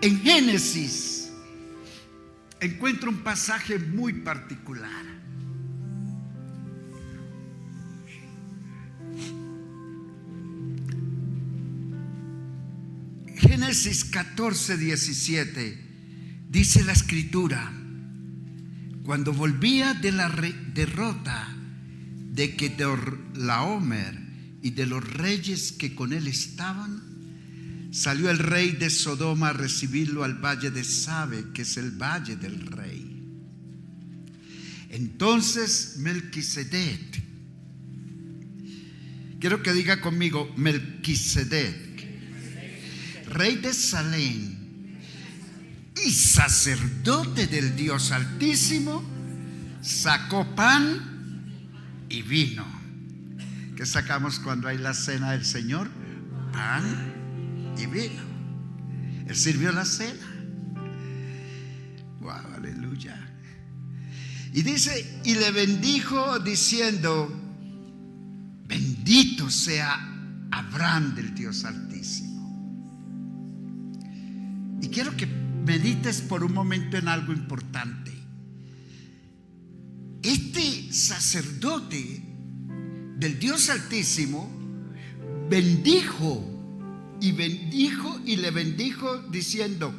En Génesis encuentro un pasaje muy particular. Génesis 14, 17 dice la escritura: cuando volvía de la derrota de Kedorlaomer y de los reyes que con él estaban, salió el rey de Sodoma a recibirlo al valle de Sabe, que es el valle del rey. Entonces Melquisedec, quiero que diga conmigo, Melquisedec, rey de Salem y sacerdote del Dios Altísimo, sacó pan y vino. ¿Qué sacamos cuando hay la cena del Señor? Pan y vino. Él sirvió la cena. Wow, aleluya. Y dice, y le bendijo diciendo: bendito sea Abraham del Dios Altísimo. Y quiero que medites por un momento en algo importante. Este sacerdote del Dios Altísimo bendijo y le bendijo diciendo: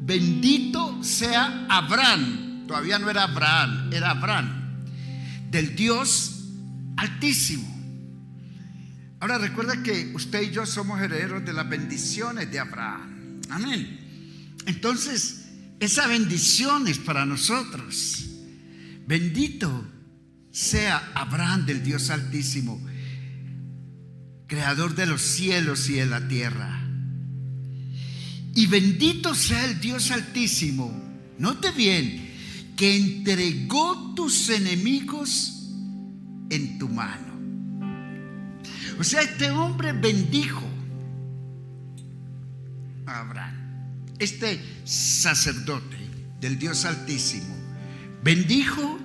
bendito sea Abraham. Todavía no era Abraham, era Abraham, del Dios Altísimo. Ahora recuerda que usted y yo somos herederos de las bendiciones de Abraham. Amén. Entonces, esa bendición es para nosotros. Bendito sea Abraham del Dios Altísimo, creador de los cielos y de la tierra. Y bendito sea el Dios Altísimo, note bien, que entregó tus enemigos en tu mano. O sea, este hombre bendijo a Abraham. Este sacerdote del Dios Altísimo bendijo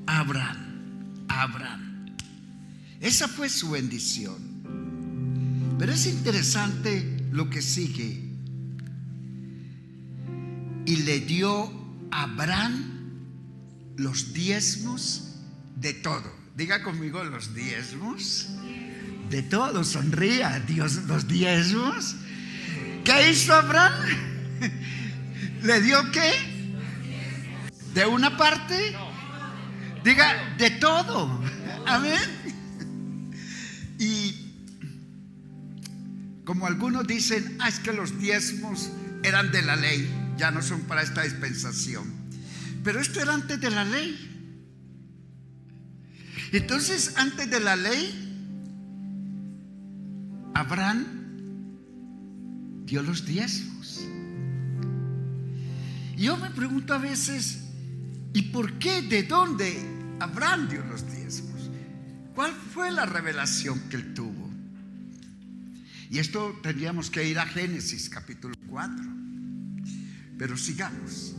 a Abraham. Esa fue su bendición. Pero es interesante lo que sigue. Y le dio a Abraham los diezmos de todo. Diga conmigo, los diezmos de todo. Sonría, Dios, los diezmos. ¿Qué hizo Abraham? ¿Le dio qué? ¿De una parte? Diga, de todo. Amén. Y como algunos dicen, es que los diezmos eran de la ley, ya no son para esta dispensación. Pero esto era antes de la ley. Entonces, antes de la ley, Abraham dio los diezmos. Y yo me pregunto a veces, ¿y por qué? ¿De dónde Abraham dio los diezmos? ¿Cuál fue la revelación que él tuvo? Y esto tendríamos que ir a Génesis capítulo 4. Pero sigamos.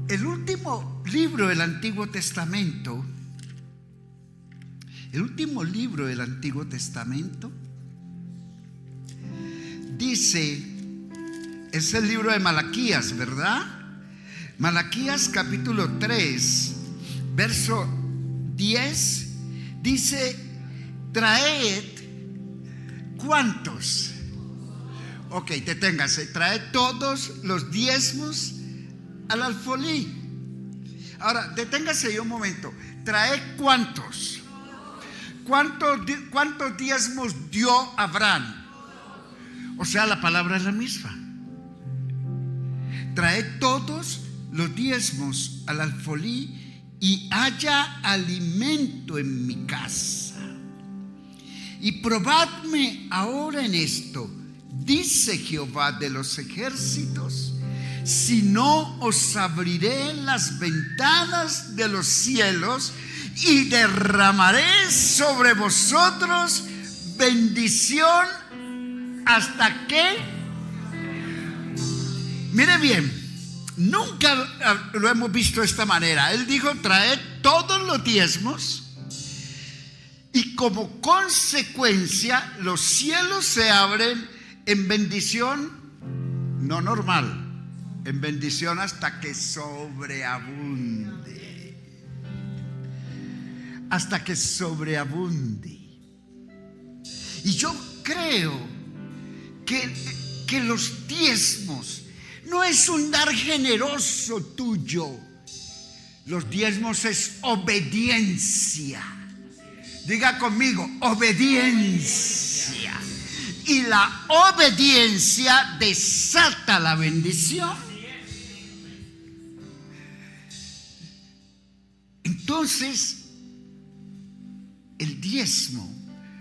El último libro del Antiguo Testamento, dice, es el libro de Malaquías, ¿verdad? Malaquías capítulo 3, verso 10, dice: traed, ¿cuántos? Ok, deténgase. Traed todos los diezmos al alfolí. Ahora, deténgase yo un momento. Traed ¿cuántos? ¿Cuántos diezmos dio Abraham? O sea, la palabra es la misma. Traed todos los diezmos al alfolí y haya alimento en mi casa. Y probadme ahora en esto, dice Jehová de los ejércitos, si no os abriré las ventanas de los cielos y derramaré sobre vosotros bendición hasta que, mire bien, nunca lo hemos visto de esta manera. Él dijo: traed todos los diezmos, y como consecuencia los cielos se abren en bendición no normal, en bendición hasta que sobreabunde. Hasta que sobreabunde. Y yo creo que los diezmos no es un dar generoso tuyo. Los diezmos es obediencia. Diga conmigo, obediencia. Y la obediencia desata la bendición. Entonces, el diezmo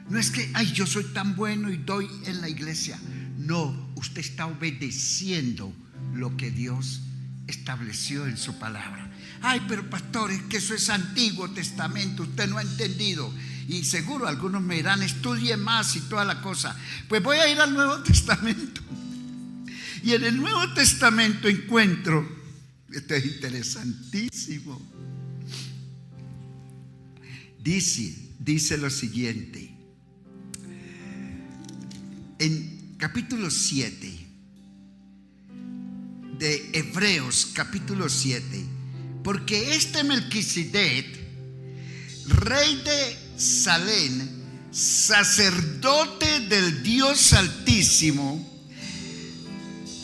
no es que, ay, yo soy tan bueno y doy en la iglesia. No, usted está obedeciendo lo que Dios estableció en su palabra. Ay, pero pastor, es que eso es Antiguo Testamento, usted no ha entendido. Y seguro algunos me dirán, estudie más y toda la cosa. Pues voy a ir al Nuevo Testamento. Y en el Nuevo Testamento encuentro, esto es interesantísimo, dice lo siguiente, en capítulo 7 de Hebreos, capítulo 7, porque este Melquisedec, rey de Salem, sacerdote del Dios Altísimo,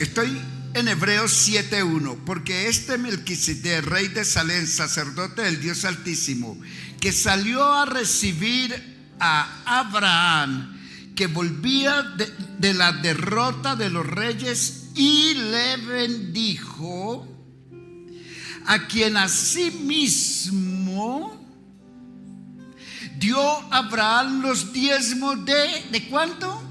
estoy en Hebreos 7:1, porque este Melquisedec, rey de Salem, sacerdote del Dios Altísimo, que salió a recibir a Abraham, que volvía de la derrota de los reyes, y le bendijo, a quien asimismo dio a Abraham los diezmos ¿de cuánto?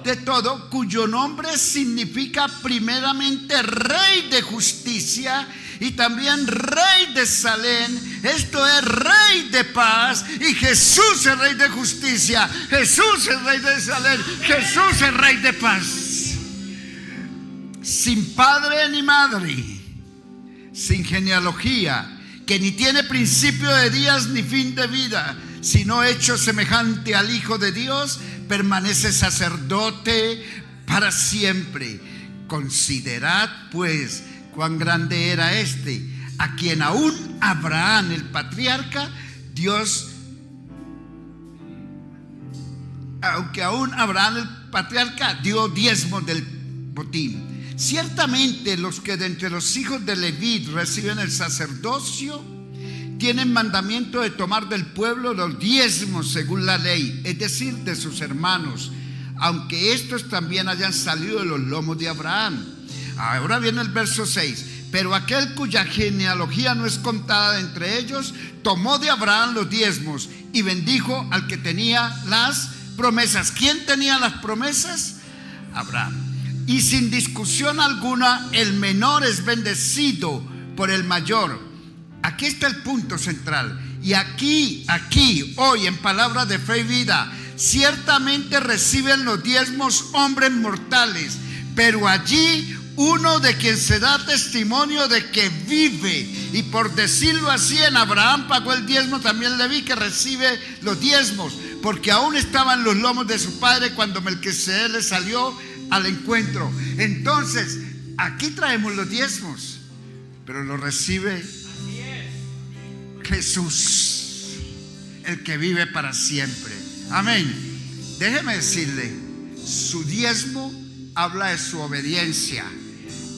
De todo, cuyo nombre significa primeramente Rey de Justicia y también Rey de Salem, esto es Rey de Paz, y Jesús es Rey de Justicia, Jesús es Rey de Salem, Jesús es Rey de Paz. Sin padre ni madre, sin genealogía, que ni tiene principio de días ni fin de vida, sino hecho semejante al Hijo de Dios, permanece sacerdote para siempre. Considerad pues cuán grande era este, a quien aún Abraham el patriarca, Dios, aunque aún Abraham el patriarca dio diezmos del botín. Ciertamente los que de entre los hijos de Leví reciben el sacerdocio tienen mandamiento de tomar del pueblo los diezmos según la ley, es decir, de sus hermanos, aunque estos también hayan salido de los lomos de Abraham. Ahora viene el verso 6. Pero aquel cuya genealogía no es contada entre ellos, tomó de Abraham los diezmos y bendijo al que tenía las promesas. ¿Quién tenía las promesas? Abraham. Y sin discusión alguna, el menor es bendecido por el mayor. Aquí está el punto central. Y aquí, hoy en Palabra de Fe y Vida, ciertamente reciben los diezmos hombres mortales, pero allí uno de quien se da testimonio de que vive. Y por decirlo así, en Abraham pagó el diezmo, también Leví que recibe los diezmos, porque aún estaban los lomos de su padre cuando Melquisedec le salió al encuentro. Entonces, aquí traemos los diezmos, pero los recibe Jesús, el que vive para siempre. Amén. Déjeme decirle, su diezmo habla de su obediencia,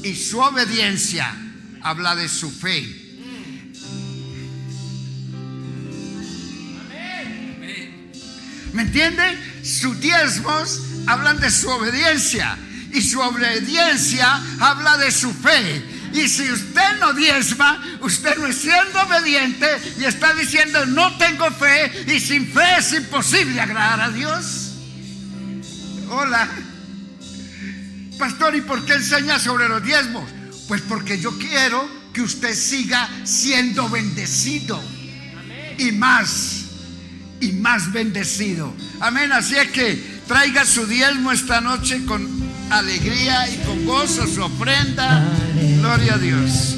y su obediencia habla de su fe. ¿Me entiende? Sus diezmos hablan de su obediencia, y su obediencia habla de su fe. Y si usted no diezma, usted no es siendo obediente y está diciendo no tengo fe, y sin fe es imposible agradar a Dios. Hola, pastor, ¿y por qué enseña sobre los diezmos? Pues porque yo quiero que usted siga siendo bendecido, y más bendecido. Amén. Así es que traiga su diezmo esta noche con alegría y con gozo, su ofrenda. Gloria a Dios.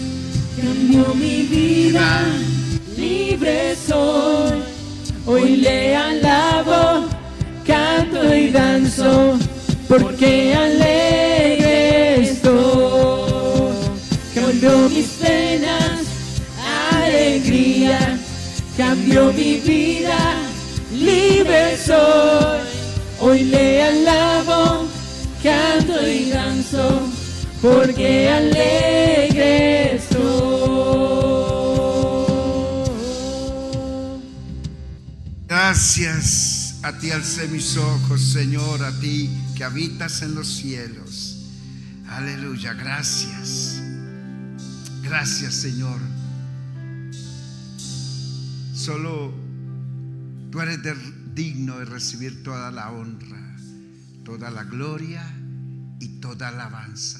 Cambió mi vida, libre soy. Hoy le alabo, canto y danzo, porque alegre estoy. cambió mis penas, alegría, cambió mi vida, libre soy. Hoy le alabo, canto y danzo, porque alegre estoy. Gracias a ti alcé mis ojos, Señor, a ti que habitas en los cielos. Aleluya, gracias. Gracias, Señor. Solo tú eres digno de recibir toda la honra, toda la gloria y toda alabanza.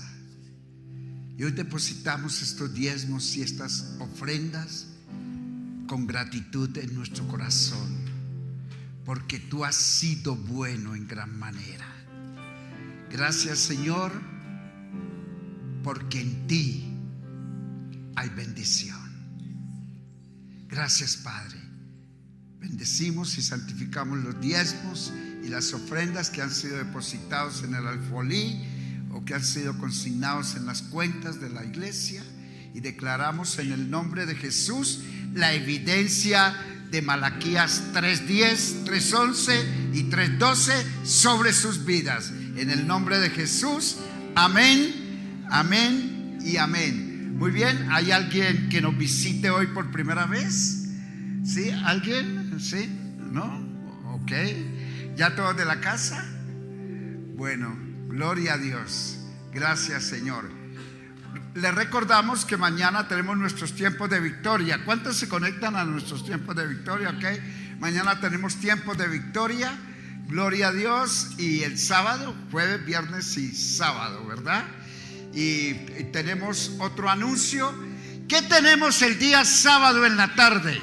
Y hoy depositamos estos diezmos y estas ofrendas con gratitud en nuestro corazón, porque tú has sido bueno en gran manera. Gracias, Señor, porque en ti hay bendición. Gracias, Padre. Bendecimos y santificamos los diezmos y las ofrendas que han sido depositados en el alfolí o que han sido consignados en las cuentas de la iglesia, y declaramos en el nombre de Jesús la evidencia de Malaquías 3:10, 3:11 y 3:12 sobre sus vidas. En el nombre de Jesús, amén, amén y amén. Muy bien, ¿hay alguien que nos visite hoy por primera vez? ¿Sí? ¿Alguien? ¿Sí? ¿No? Ok. ¿Ya todos de la casa? Bueno, gloria a Dios. Gracias, Señor. Les recordamos que mañana tenemos nuestros tiempos de victoria. ¿Cuántos se conectan a nuestros tiempos de victoria? Ok. Mañana tenemos tiempos de victoria. Gloria a Dios. Y el sábado, jueves, viernes y sábado, ¿verdad? Y tenemos otro anuncio. ¿Qué tenemos el día sábado en la tarde?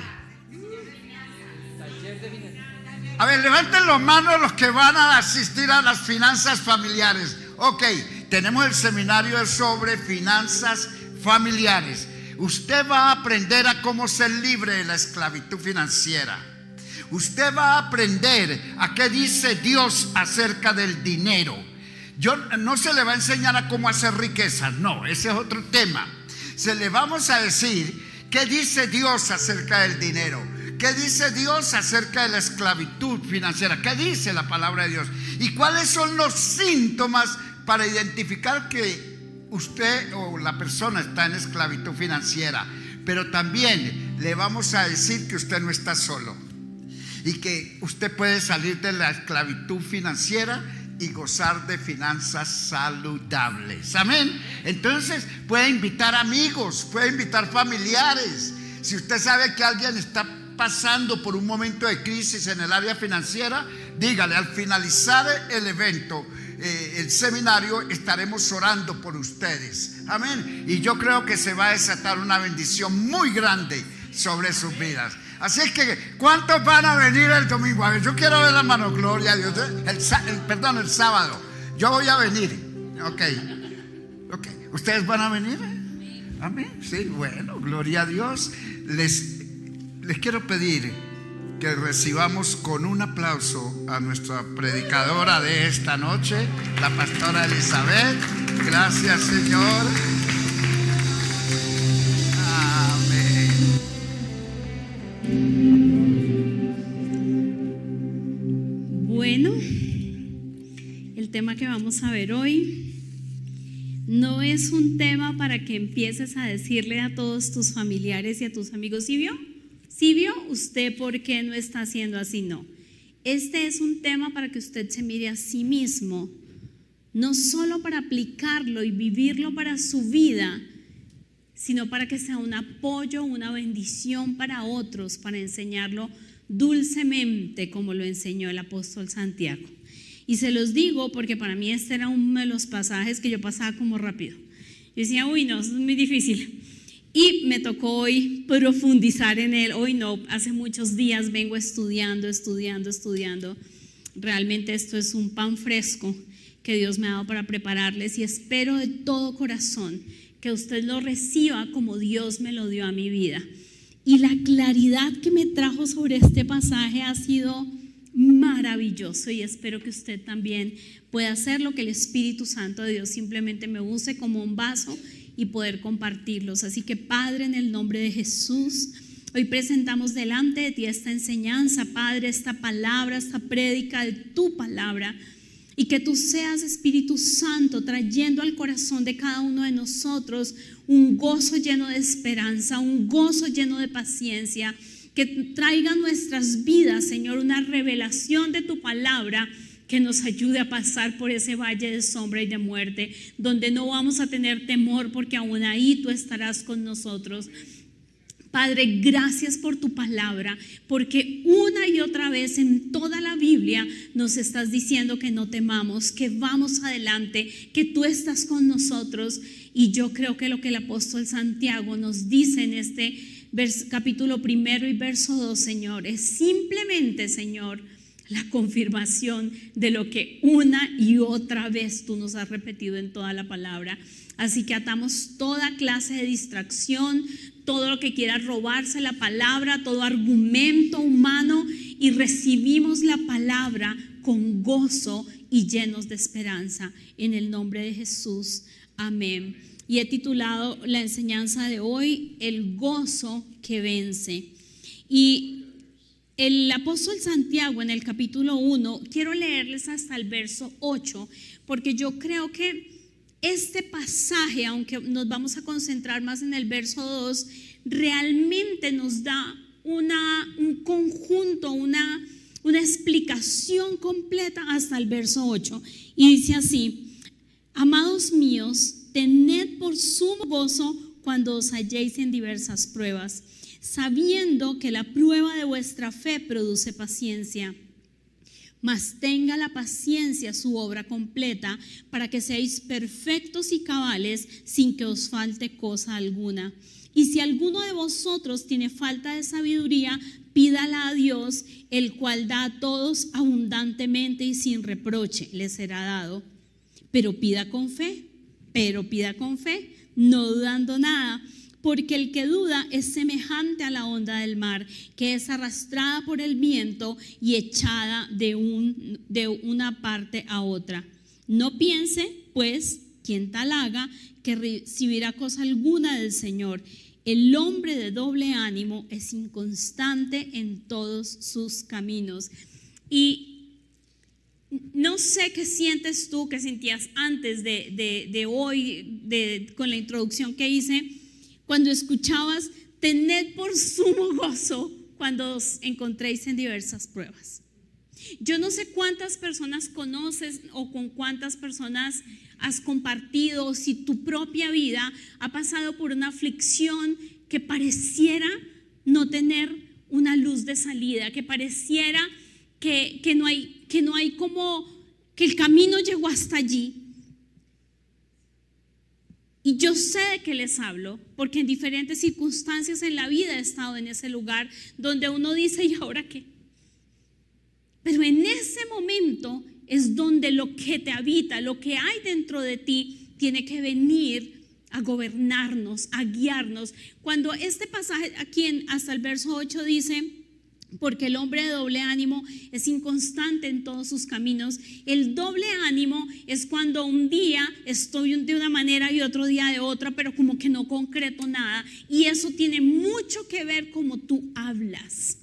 A ver, levanten las manos los que van a asistir a las finanzas familiares. Ok, tenemos el seminario sobre finanzas familiares. Usted va a aprender a cómo ser libre de la esclavitud financiera. Usted va a aprender a qué dice Dios acerca del dinero. No se le va a enseñar a cómo hacer riquezas, no, ese es otro tema. Se le vamos a decir qué dice Dios acerca del dinero. ¿Qué dice Dios acerca de la esclavitud financiera? ¿Qué dice la palabra de Dios? ¿Y cuáles son los síntomas para identificar que usted o la persona está en esclavitud financiera? Pero también le vamos a decir que usted no está solo y que usted puede salir de la esclavitud financiera y gozar de finanzas saludables. Amén. Entonces puede invitar amigos, puede invitar familiares. Si usted sabe que alguien está pasando por un momento de crisis en el área financiera, dígale: al finalizar el evento, el seminario, estaremos orando por ustedes. Amén. Y yo creo que se va a desatar una bendición muy grande sobre sus vidas. Así es que, ¿cuántos van a venir el domingo? A ver, yo quiero ver la mano. Gloria a Dios. El sábado. Yo voy a venir. Ok. ¿Ustedes van a venir? Amén. Sí, bueno, gloria a Dios. Les quiero pedir que recibamos con un aplauso a nuestra predicadora de esta noche, la pastora Elizabeth. Gracias, Señor. Amén. Bueno, el tema que vamos a ver hoy no es un tema para que empieces a decirle a todos tus familiares y a tus amigos: ¿sí vio? ¿Sí vio? ¿Usted por qué no está haciendo así? No. Este es un tema para que usted se mire a sí mismo, no solo para aplicarlo y vivirlo para su vida, sino para que sea un apoyo, una bendición para otros, para enseñarlo dulcemente como lo enseñó el apóstol Santiago. Y se los digo porque para mí este era uno de los pasajes que yo pasaba como rápido. Yo decía: uy, no, eso es muy difícil. Y me tocó hoy profundizar en él. Hoy no, hace muchos días vengo estudiando. Realmente esto es un pan fresco que Dios me ha dado para prepararles, y espero de todo corazón que usted lo reciba como Dios me lo dio a mi vida. Y la claridad que me trajo sobre este pasaje ha sido maravilloso, y espero que usted también pueda hacer lo que el Espíritu Santo de Dios simplemente me use como un vaso y poder compartirlos. Así que Padre, en el nombre de Jesús, hoy presentamos delante de ti esta enseñanza, Padre, esta palabra, esta prédica de tu palabra, y que tú seas, Espíritu Santo, trayendo al corazón de cada uno de nosotros un gozo lleno de esperanza, un gozo lleno de paciencia, que traiga a nuestras vidas, Señor, una revelación de tu palabra que nos ayude a pasar por ese valle de sombra y de muerte, donde no vamos a tener temor, porque aún ahí tú estarás con nosotros. Padre, gracias por tu palabra, porque una y otra vez en toda la Biblia nos estás diciendo que no temamos, que vamos adelante, que tú estás con nosotros. Y yo creo que lo que el apóstol Santiago nos dice en este capítulo 1 y verso 2, Señor, es simplemente, Señor, la confirmación de lo que una y otra vez tú nos has repetido en toda la palabra. Así que atamos toda clase de distracción, todo lo que quiera robarse la palabra, todo argumento humano, y recibimos la palabra con gozo y llenos de esperanza. En el nombre de Jesús, amén. Y he titulado la enseñanza de hoy, el gozo que vence. Y el apóstol Santiago en el capítulo 1, quiero leerles hasta el verso 8, porque yo creo que este pasaje, aunque nos vamos a concentrar más en el verso 2, realmente nos da un conjunto, una explicación completa hasta el verso 8. Y dice así: amados míos, tened por sumo gozo cuando os halléis en diversas pruebas, sabiendo que la prueba de vuestra fe produce paciencia. Mas tenga la paciencia su obra completa, para que seáis perfectos y cabales, sin que os falte cosa alguna. Y si alguno de vosotros tiene falta de sabiduría, pídala a Dios, el cual da a todos abundantemente y sin reproche, le será dado. Pero pida con fe, no dudando nada. Porque el que duda es semejante a la onda del mar, que es arrastrada por el viento y echada de una parte a otra. No piense, pues, quien tal haga, que recibirá cosa alguna del Señor. El hombre de doble ánimo es inconstante en todos sus caminos. Y no sé qué sientes tú, qué sentías antes de hoy, con la introducción que hice, cuando escuchabas: tened por sumo gozo cuando os encontréis en diversas pruebas. Yo no sé cuántas personas conoces o con cuántas personas has compartido, o si tu propia vida ha pasado por una aflicción que pareciera no tener una luz de salida, que pareciera que no hay como que el camino llegó hasta allí. Y yo sé de qué les hablo, porque en diferentes circunstancias en la vida he estado en ese lugar donde uno dice: ¿y ahora qué? Pero en ese momento es donde lo que te habita, lo que hay dentro de ti, tiene que venir a gobernarnos, a guiarnos. Cuando este pasaje aquí hasta el verso 8 dice: porque el hombre de doble ánimo es inconstante en todos sus caminos. El doble ánimo es cuando un día estoy de una manera y otro día de otra, pero como que no concreto nada. Y eso tiene mucho que ver cómo tú hablas.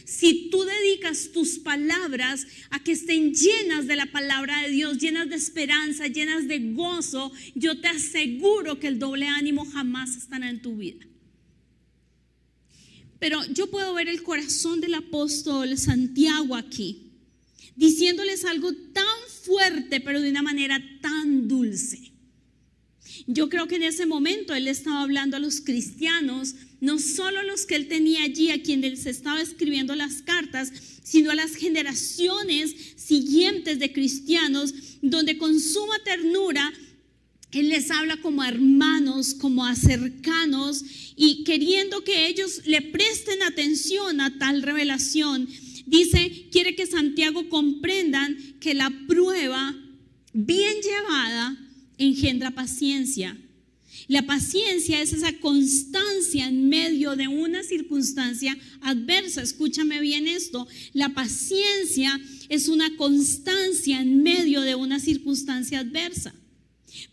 Si tú dedicas tus palabras a que estén llenas de la palabra de Dios, llenas de esperanza, llenas de gozo, yo te aseguro que el doble ánimo jamás estará en tu vida. Pero yo puedo ver el corazón del apóstol Santiago aquí, diciéndoles algo tan fuerte, pero de una manera tan dulce. Yo creo que en ese momento él estaba hablando a los cristianos, no solo a los que él tenía allí, a quienes les estaba escribiendo las cartas, sino a las generaciones siguientes de cristianos, donde con suma ternura él les habla como a hermanos, como a cercanos, y queriendo que ellos le presten atención a tal revelación. Dice, quiere que Santiago comprendan que la prueba bien llevada engendra paciencia. La paciencia es esa constancia en medio de una circunstancia adversa. Escúchame bien esto. La paciencia es una constancia en medio de una circunstancia adversa.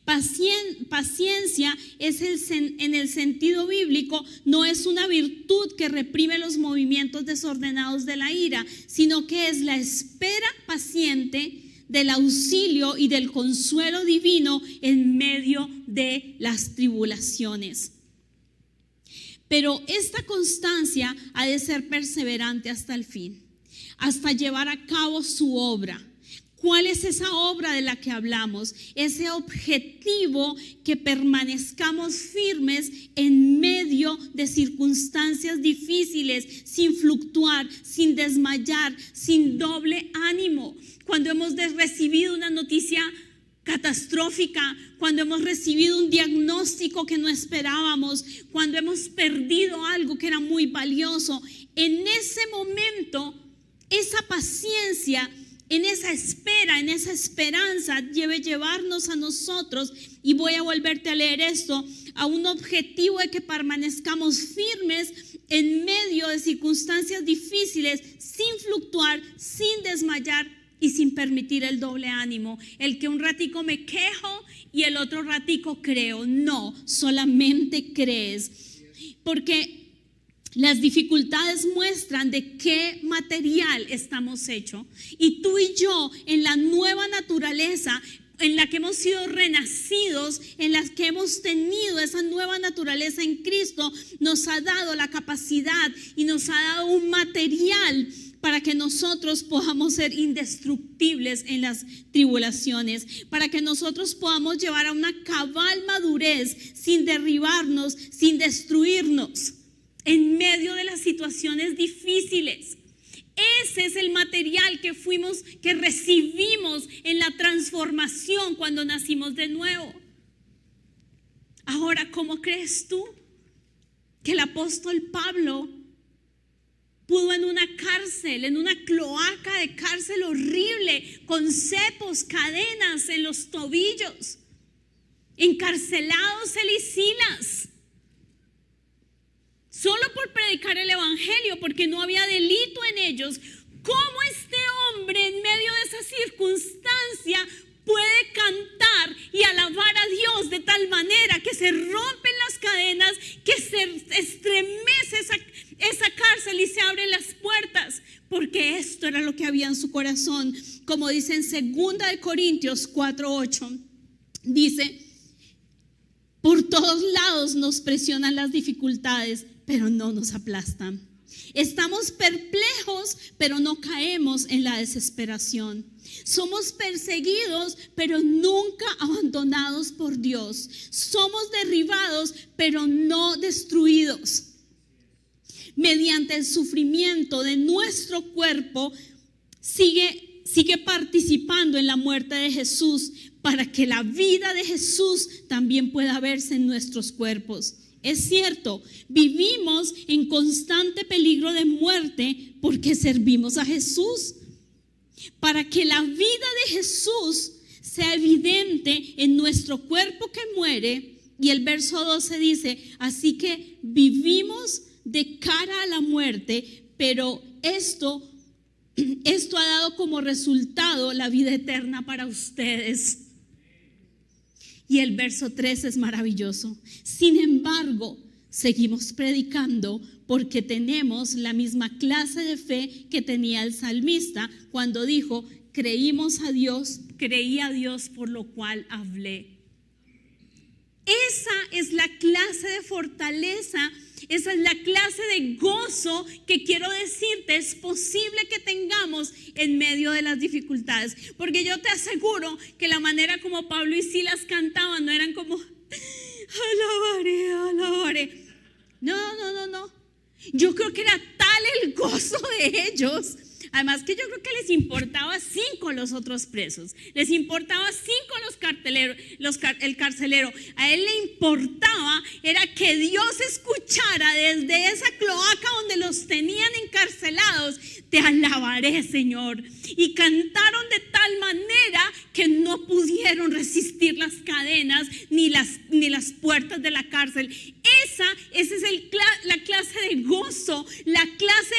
Paciencia es en el sentido bíblico, no es una virtud que reprime los movimientos desordenados de la ira, sino que es la espera paciente del auxilio y del consuelo divino en medio de las tribulaciones. Pero esta constancia ha de ser perseverante hasta el fin, hasta llevar a cabo su obra. ¿Cuál es esa obra de la que hablamos? Ese objetivo, que permanezcamos firmes en medio de circunstancias difíciles, sin fluctuar, sin desmayar, sin doble ánimo. Cuando hemos recibido una noticia catastrófica, cuando hemos recibido un diagnóstico que no esperábamos, cuando hemos perdido algo que era muy valioso, en ese momento, esa paciencia, en esa espera, en esa esperanza, debe llevarnos a nosotros, y voy a volverte a leer esto, a un objetivo de que permanezcamos firmes en medio de circunstancias difíciles, sin fluctuar, sin desmayar y sin permitir el doble ánimo, el que un ratico me quejo y el otro ratico creo. No, solamente crees, porque las dificultades muestran de qué material estamos hechos, y tú y yo, en la nueva naturaleza en la que hemos sido renacidos, en la que hemos tenido esa nueva naturaleza en Cristo, nos ha dado la capacidad y nos ha dado un material para que nosotros podamos ser indestructibles en las tribulaciones, para que nosotros podamos llevar a una cabal madurez sin derribarnos, sin destruirnos en medio de las situaciones difíciles. Ese es el material que recibimos en la transformación cuando nacimos de nuevo. Ahora, ¿cómo crees tú que el apóstol Pablo pudo en una cárcel, en una cloaca de cárcel horrible, con cepos, cadenas en los tobillos, encarcelados él y Silas, solo por predicar el evangelio, porque no había delito en ellos? ¿Cómo este hombre en medio de esa circunstancia puede cantar y alabar a Dios de tal manera que se rompen las cadenas, que se estremece esa cárcel y se abren las puertas? Porque esto era lo que había en su corazón. Como dice en 2 Corintios 4:8, dice: por todos lados nos presionan las dificultades, pero no nos aplastan. Estamos perplejos, pero no caemos en la desesperación. Somos perseguidos, pero nunca abandonados por Dios. Somos derribados, pero no destruidos. Mediante el sufrimiento de nuestro cuerpo, sigue participando en la muerte de Jesús, para que la vida de Jesús también pueda verse en nuestros cuerpos. Es cierto, vivimos en constante peligro de muerte porque servimos a Jesús. Para que la vida de Jesús sea evidente en nuestro cuerpo que muere. Y el verso 12 dice: así que vivimos de cara a la muerte, pero esto ha dado como resultado la vida eterna para ustedes. Y el verso 13 es maravilloso. Sin embargo, seguimos predicando porque tenemos la misma clase de fe que tenía el salmista cuando dijo: creí a Dios por lo cual hablé. Esa es la clase de fortaleza, esa es la clase de gozo que quiero decirte es posible que tengamos en medio de las dificultades. Porque yo te aseguro que la manera como Pablo y Silas cantaban no eran como alabaré, alabaré. No. Yo creo que era tal el gozo de ellos. Además que yo creo que les importaba 5 los otros presos, les importaba 5 el carcelero. A él le importaba era que Dios escuchara desde esa cloaca donde los tenían encarcelados: te alabaré, Señor. Y cantaron de tal manera que no pudieron resistir las cadenas ni las puertas de la cárcel. Esa es la clase de gozo, la clase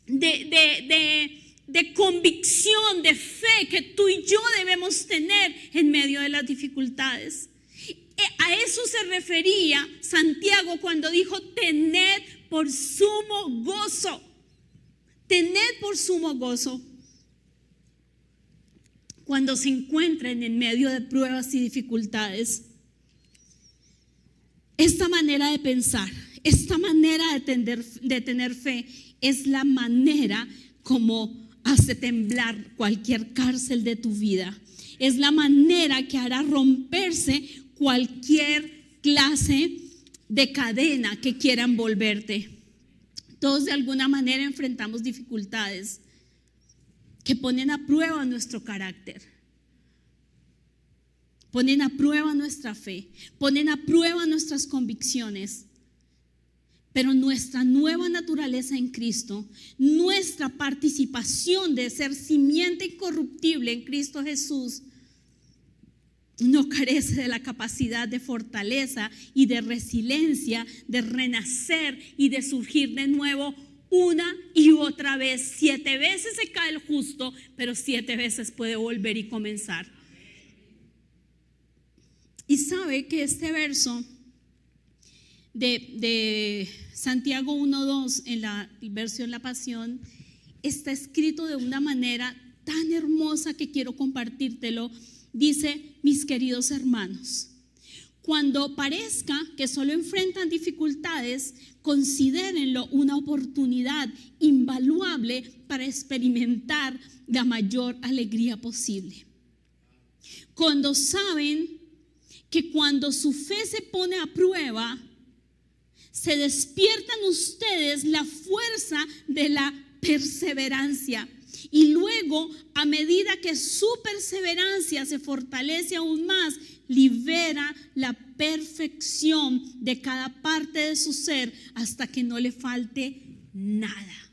de de convicción, de fe que tú y yo debemos tener en medio de las dificultades. A eso se refería Santiago cuando dijo: tened por sumo gozo. Tened por sumo gozo cuando se encuentren en medio de pruebas y dificultades. Esta manera de pensar, esta manera de tener fe es la manera como hace temblar cualquier cárcel de tu vida. Es la manera que hará romperse cualquier clase de cadena que quiera envolverte. Todos de alguna manera enfrentamos dificultades que ponen a prueba nuestro carácter, ponen a prueba nuestra fe, ponen a prueba nuestras convicciones. Pero nuestra nueva naturaleza en Cristo, nuestra participación de ser simiente incorruptible en Cristo Jesús, no carece de la capacidad de fortaleza y de resiliencia, de renacer y de surgir de nuevo una y otra vez. 7 veces se cae el justo, pero 7 veces puede volver y comenzar. Y sabe que este verso de Santiago 1:2 en la versión La Pasión está escrito de una manera tan hermosa que quiero compartírtelo. Dice: mis queridos hermanos, cuando parezca que solo enfrentan dificultades, considérenlo una oportunidad invaluable para experimentar la mayor alegría posible. Cuando saben que cuando su fe se pone a prueba, se despiertan ustedes la fuerza de la perseverancia. Y luego, a medida que su perseverancia se fortalece aún más, libera la perfección de cada parte de su ser hasta que no le falte nada.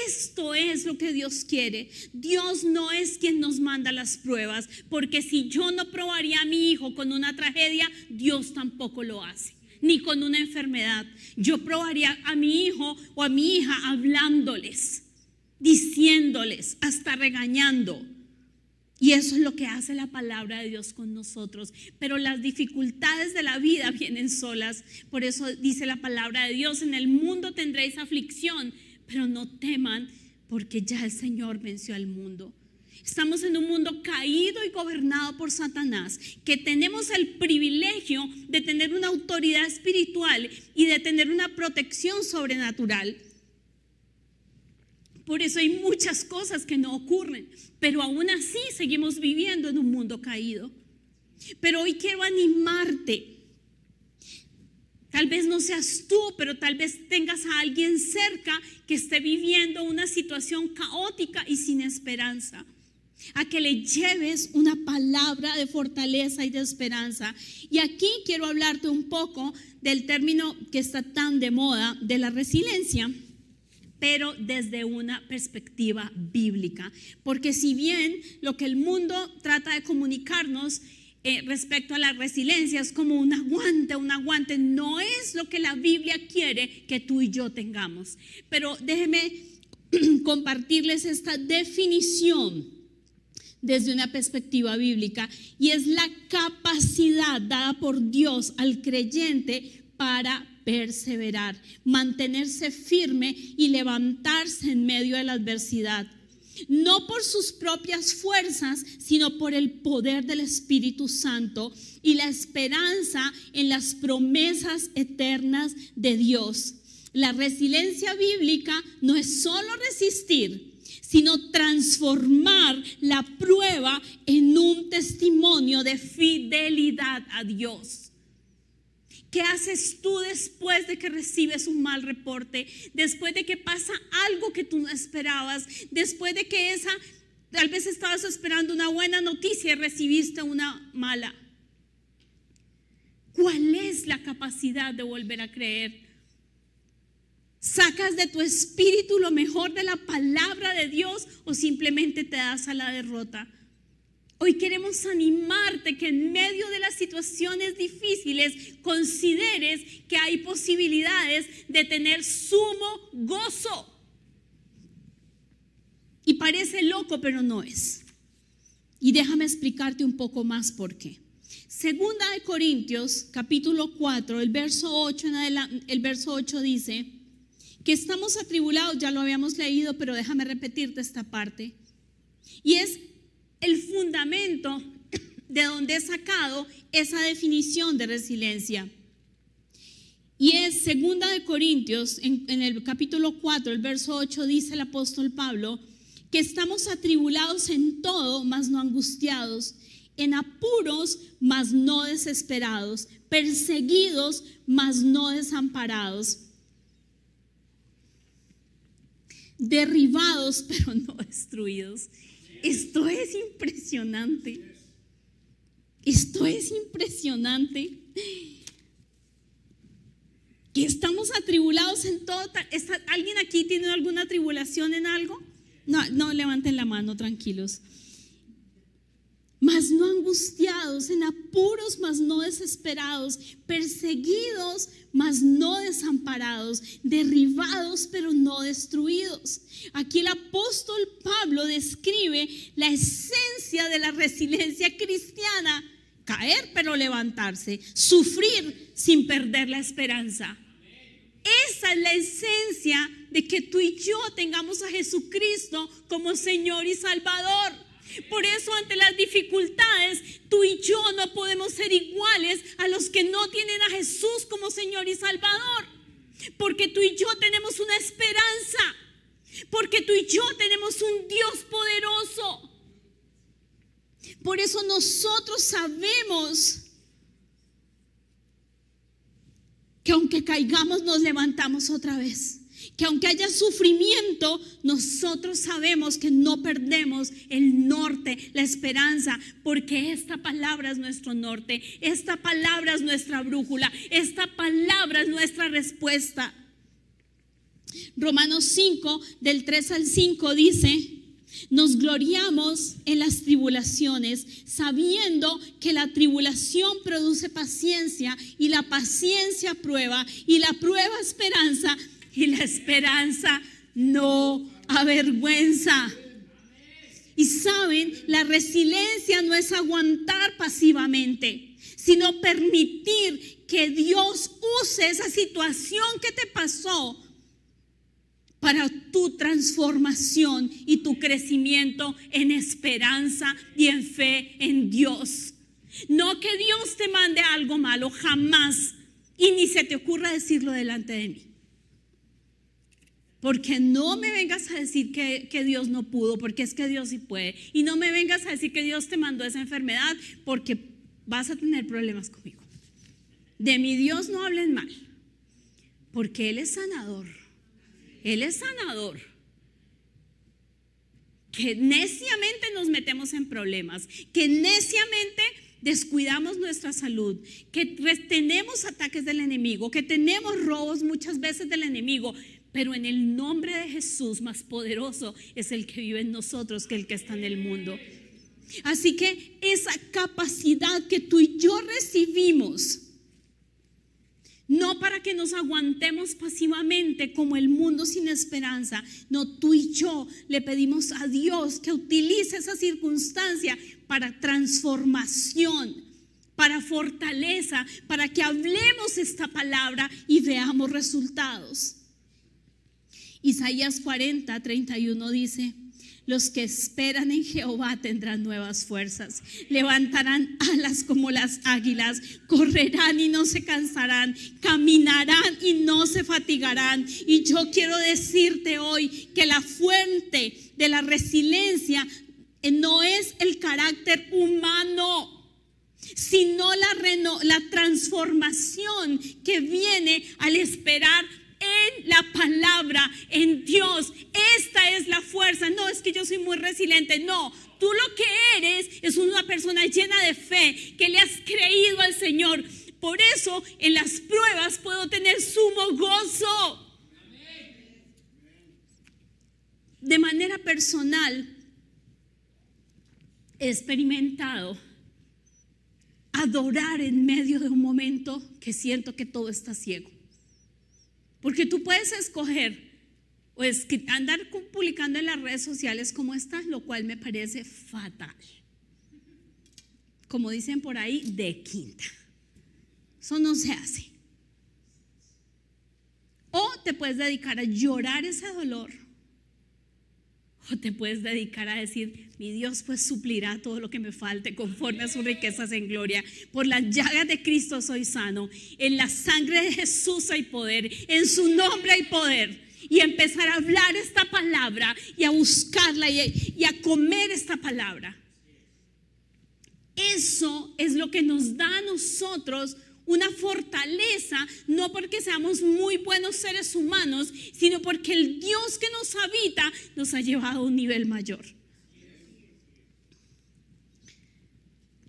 Esto es lo que Dios quiere. Dios no es quien nos manda las pruebas, porque si yo no probaría a mi hijo con una tragedia, Dios tampoco lo hace, ni con una enfermedad. Yo probaría a mi hijo o a mi hija hablándoles, diciéndoles, hasta regañando. Y eso es lo que hace la palabra de Dios con nosotros. Pero las dificultades de la vida vienen solas. Por eso dice la palabra de Dios: en el mundo tendréis aflicción, pero no teman, porque ya el Señor venció al mundo. Estamos en un mundo caído y gobernado por Satanás, que tenemos el privilegio de tener una autoridad espiritual y de tener una protección sobrenatural. Por eso hay muchas cosas que no ocurren, pero aún así seguimos viviendo en un mundo caído. Pero hoy quiero animarte. Tal vez no seas tú, pero tal vez tengas a alguien cerca que esté viviendo una situación caótica y sin esperanza. A que le lleves una palabra de fortaleza y de esperanza. Y aquí quiero hablarte un poco del término que está tan de moda, de la resiliencia, pero desde una perspectiva bíblica. Porque si bien lo que el mundo trata de comunicarnos respecto a la resiliencia es como un aguante, no es lo que la Biblia quiere que tú y yo tengamos. Pero déjenme compartirles esta definición desde una perspectiva bíblica, y es la capacidad dada por Dios al creyente para perseverar, mantenerse firme y levantarse en medio de la adversidad, no por sus propias fuerzas, sino por el poder del Espíritu Santo y la esperanza en las promesas eternas de Dios. La resiliencia bíblica no es solo resistir, sino transformar la prueba en un testimonio de fidelidad a Dios. ¿Qué haces tú después de que recibes un mal reporte? Después de que pasa algo que tú no esperabas, después de que tal vez estabas esperando una buena noticia y recibiste una mala. ¿Cuál es la capacidad de volver a creer? ¿Sacas de tu espíritu lo mejor de la palabra de Dios o simplemente te das a la derrota? Hoy queremos animarte que en medio de las situaciones difíciles consideres que hay posibilidades de tener sumo gozo. Y parece loco, pero no es. Y déjame explicarte un poco más por qué. Segunda de Corintios, capítulo 4, el verso 8 en adelante, el verso 8 dice que estamos atribulados, ya lo habíamos leído, pero déjame repetirte esta parte. Y es el fundamento de donde he sacado esa definición de resiliencia. Y es segunda de Corintios, en el capítulo 4, el verso 8, dice el apóstol Pablo, que estamos atribulados en todo, mas no angustiados, en apuros, mas no desesperados, perseguidos, mas no desamparados, derribados, pero no destruidos. Esto es impresionante. Esto es impresionante. Que estamos atribulados en todo. ¿Alguien aquí tiene alguna tribulación en algo? No, levanten la mano, tranquilos. Mas no angustiados, en apuros, mas no desesperados, perseguidos, mas no desamparados, derribados, pero no destruidos. Aquí el apóstol Pablo describe la esencia de la resiliencia cristiana: caer pero levantarse, sufrir sin perder la esperanza. Esa es la esencia de que tú y yo tengamos a Jesucristo como Señor y Salvador. Por eso, ante las dificultades, tú y yo no podemos ser iguales a los que no tienen a Jesús como Señor y Salvador. Porque tú y yo tenemos una esperanza. Porque tú y yo tenemos un Dios poderoso. Por eso nosotros sabemos que aunque caigamos, nos levantamos otra vez. Que aunque haya sufrimiento, nosotros sabemos que no perdemos el norte, la esperanza, porque esta palabra es nuestro norte, esta palabra es nuestra brújula, esta palabra es nuestra respuesta. Romanos 5, del 3 al 5 dice: nos gloriamos en las tribulaciones, sabiendo que la tribulación produce paciencia, y la paciencia prueba, y la prueba esperanza, y la esperanza no avergüenza. Y saben, la resiliencia no es aguantar pasivamente, sino permitir que Dios use esa situación que te pasó para tu transformación y tu crecimiento en esperanza y en fe en Dios. No que Dios te mande algo malo, jamás. Y ni se te ocurra decirlo delante de mí. Porque no me vengas a decir que Dios no pudo, porque es que Dios sí puede. Y no me vengas a decir que Dios te mandó esa enfermedad, porque vas a tener problemas conmigo. De mi Dios no hablen mal, porque Él es sanador. Él es sanador. Que neciamente nos metemos en problemas, que neciamente descuidamos nuestra salud, que tenemos ataques del enemigo, que tenemos robos muchas veces del enemigo. Pero en el nombre de Jesús, más poderoso es el que vive en nosotros que el que está en el mundo. Así que esa capacidad que tú y yo recibimos, no para que nos aguantemos pasivamente como el mundo sin esperanza, no, tú y yo le pedimos a Dios que utilice esa circunstancia para transformación, para fortaleza, para que hablemos esta palabra y veamos resultados. Isaías 40, 31 dice: los que esperan en Jehová tendrán nuevas fuerzas, levantarán alas como las águilas, correrán y no se cansarán, caminarán y no se fatigarán. Y yo quiero decirte hoy que la fuente de la resiliencia no es el carácter humano, sino la transformación que viene al esperar en la palabra, en Dios. Esta es la fuerza. No es que yo soy muy resiliente, no. Tú lo que eres es una persona llena de fe, que le has creído al Señor. Por eso en las pruebas puedo tener sumo gozo. De manera personal, he experimentado adorar en medio de un momento que siento que todo está ciego. Porque tú puedes escoger o andar publicando en las redes sociales cómo estás, lo cual me parece fatal. Como dicen por ahí, de quinta. Eso no se hace. O te puedes dedicar a llorar ese dolor, o te puedes dedicar a decir: mi Dios pues suplirá todo lo que me falte conforme a sus riquezas en gloria. Por las llagas de Cristo soy sano. En la sangre de Jesús hay poder. En su nombre hay poder. Y empezar a hablar esta palabra y a buscarla y a comer esta palabra. Eso es lo que nos da a nosotros una fortaleza, no porque seamos muy buenos seres humanos, sino porque el Dios que nos habita nos ha llevado a un nivel mayor.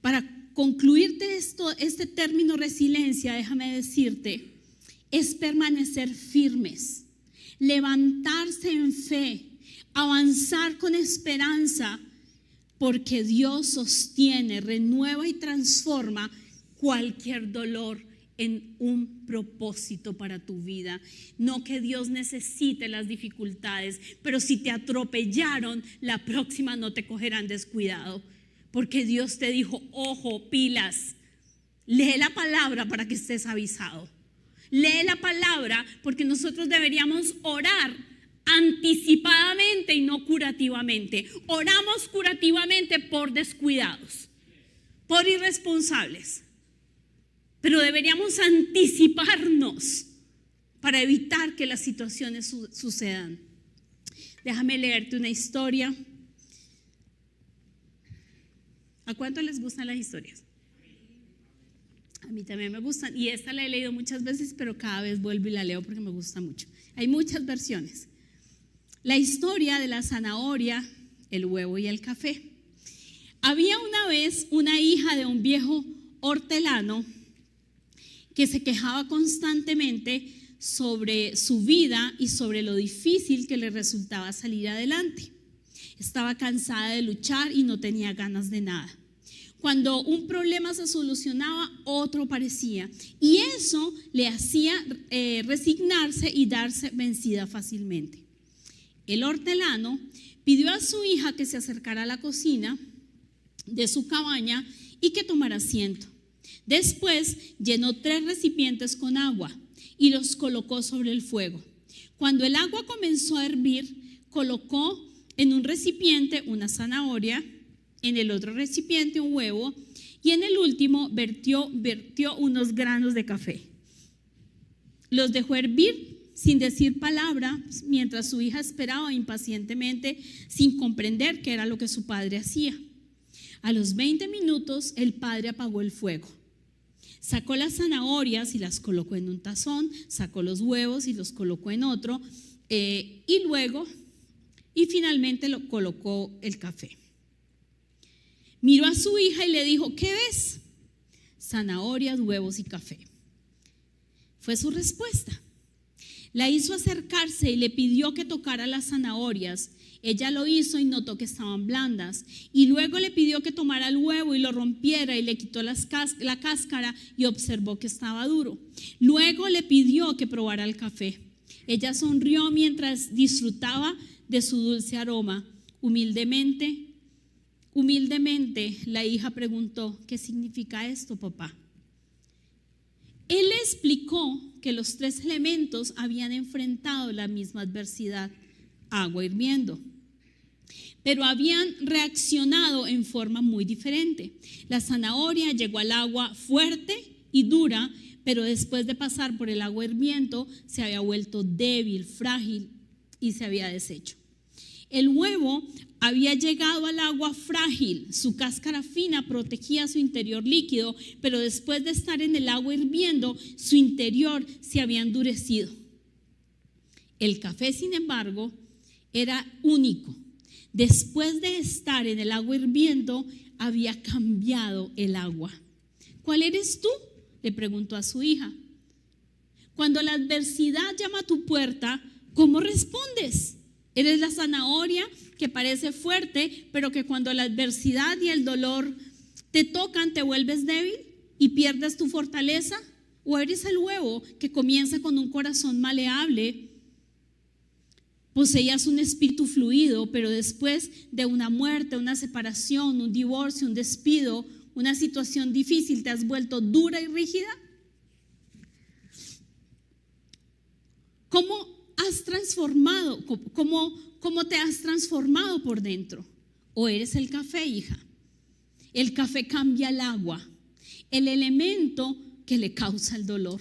Para concluirte este término resiliencia, déjame decirte, es permanecer firmes, levantarse en fe, avanzar con esperanza, porque Dios sostiene, renueva y transforma cualquier dolor en un propósito para tu vida. No que Dios necesite las dificultades, pero si te atropellaron, la próxima no te cogerán descuidado, porque Dios te dijo: ojo, pilas, lee la palabra para que estés avisado. Lee la palabra, porque nosotros deberíamos orar anticipadamente y no curativamente. Oramos curativamente por descuidados, por irresponsables, pero deberíamos anticiparnos para evitar que las situaciones sucedan. Déjame leerte una historia. ¿A cuánto les gustan las historias? A mí también me gustan, y esta la he leído muchas veces, pero cada vez vuelvo y la leo porque me gusta mucho. Hay muchas versiones. La historia de la zanahoria, el huevo y el café. Había una vez una hija de un viejo hortelano que se quejaba constantemente sobre su vida y sobre lo difícil que le resultaba salir adelante. Estaba cansada de luchar y no tenía ganas de nada. Cuando un problema se solucionaba, otro aparecía, y eso le hacía resignarse y darse vencida fácilmente. El hortelano pidió a su hija que se acercara a la cocina de su cabaña y que tomara asiento. Después llenó 3 recipientes con agua y los colocó sobre el fuego. Cuando el agua comenzó a hervir, colocó en un recipiente una zanahoria, en el otro recipiente un huevo, y en el último vertió unos granos de café. Los dejó hervir sin decir palabra, mientras su hija esperaba impacientemente, sin comprender qué era lo que su padre hacía. A los 20 minutos el padre apagó el fuego. Sacó las zanahorias y las colocó en un tazón, sacó los huevos y los colocó en otro, y finalmente lo colocó el café. Miró a su hija y le dijo: ¿qué ves? Zanahorias, huevos y café. Fue su respuesta. La hizo acercarse y le pidió que tocara las zanahorias. Ella lo hizo y notó que estaban blandas, y luego le pidió que tomara el huevo y lo rompiera y le quitó la cáscara y observó que estaba duro. Luego le pidió que probara el café. Ella sonrió mientras disfrutaba de su dulce aroma. Humildemente la hija preguntó: ¿qué significa esto, papá? Él le explicó que los 3 elementos habían enfrentado la misma adversidad, agua hirviendo, pero habían reaccionado en forma muy diferente. La zanahoria llegó al agua fuerte y dura, pero después de pasar por el agua hirviendo se había vuelto débil, frágil y se había deshecho. El huevo había llegado al agua frágil, su cáscara fina protegía su interior líquido, pero después de estar en el agua hirviendo, su interior se había endurecido. El café, sin embargo, era único. Después de estar en el agua hirviendo, había cambiado el agua. ¿Cuál eres tú?, le preguntó a su hija. Cuando la adversidad llama a tu puerta, ¿cómo respondes? ¿Eres la zanahoria que parece fuerte, pero que cuando la adversidad y el dolor te tocan te vuelves débil y pierdes tu fortaleza? ¿O eres el huevo que comienza con un corazón maleable, poseías un espíritu fluido, pero después de una muerte, una separación, un divorcio, un despido, una situación difícil, ¿te has vuelto dura y rígida? ¿Cómo has transformado? ¿Cómo te has transformado por dentro? ¿O eres el café, hija? El café cambia el agua, el elemento que le causa el dolor.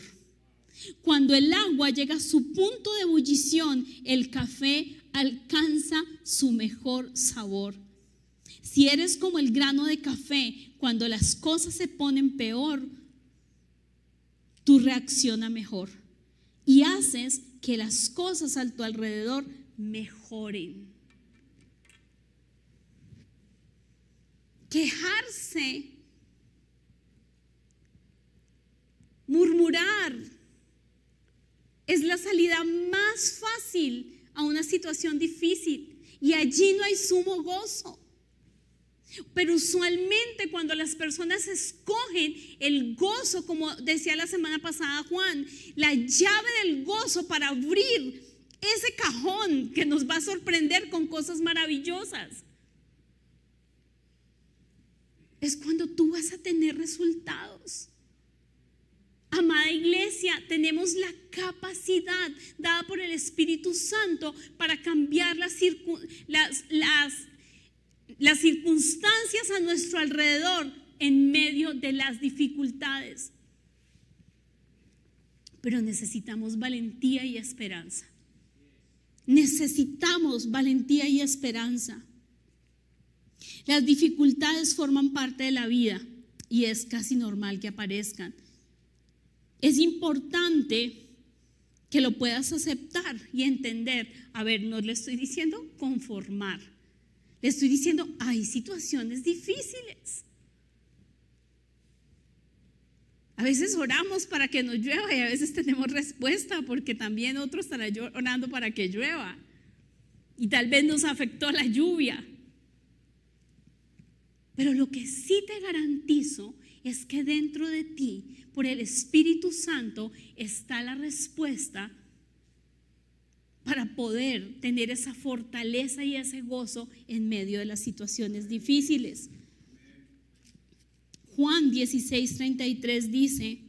Cuando el agua llega a su punto de ebullición, el café alcanza su mejor sabor. Si eres como el grano de café, cuando las cosas se ponen peor, tú reaccionas mejor y haces que las cosas a tu alrededor mejoren. Quejarse, murmurar, es la salida más fácil a una situación difícil y allí no hay sumo gozo. Pero usualmente cuando las personas escogen el gozo, como decía la semana pasada Juan, la llave del gozo para abrir ese cajón que nos va a sorprender con cosas maravillosas, es cuando tú vas a tener resultados. Amada iglesia, tenemos la capacidad dada por el Espíritu Santo para cambiar las circunstancias a nuestro alrededor en medio de las dificultades. Pero necesitamos valentía y esperanza. Necesitamos valentía y esperanza. Las dificultades forman parte de la vida y es casi normal que aparezcan. Es importante que lo puedas aceptar y entender. A ver, no le estoy diciendo conformar. Le estoy diciendo, hay situaciones difíciles. A veces oramos para que nos llueva y a veces tenemos respuesta porque también otros estarán orando para que llueva. Y tal vez nos afectó la lluvia. Pero lo que sí te garantizo es que dentro de ti, por el Espíritu Santo, está la respuesta para poder tener esa fortaleza y ese gozo en medio de las situaciones difíciles. Juan 16:33 dice: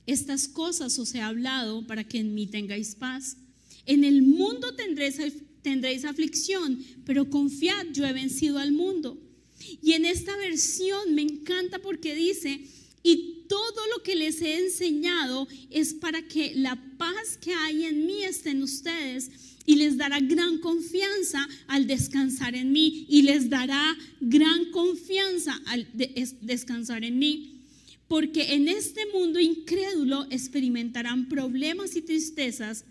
estas cosas os he hablado para que en mí tengáis paz. En el mundo tendréis aflicción, pero confiad, yo he vencido al mundo. Y en esta versión me encanta porque dice: y todo lo que les he enseñado es para que la paz que hay en mí esté en ustedes, y les dará gran confianza al descansar en mí, y les dará gran confianza al descansar en mí, porque en este mundo incrédulo experimentarán problemas y tristezas,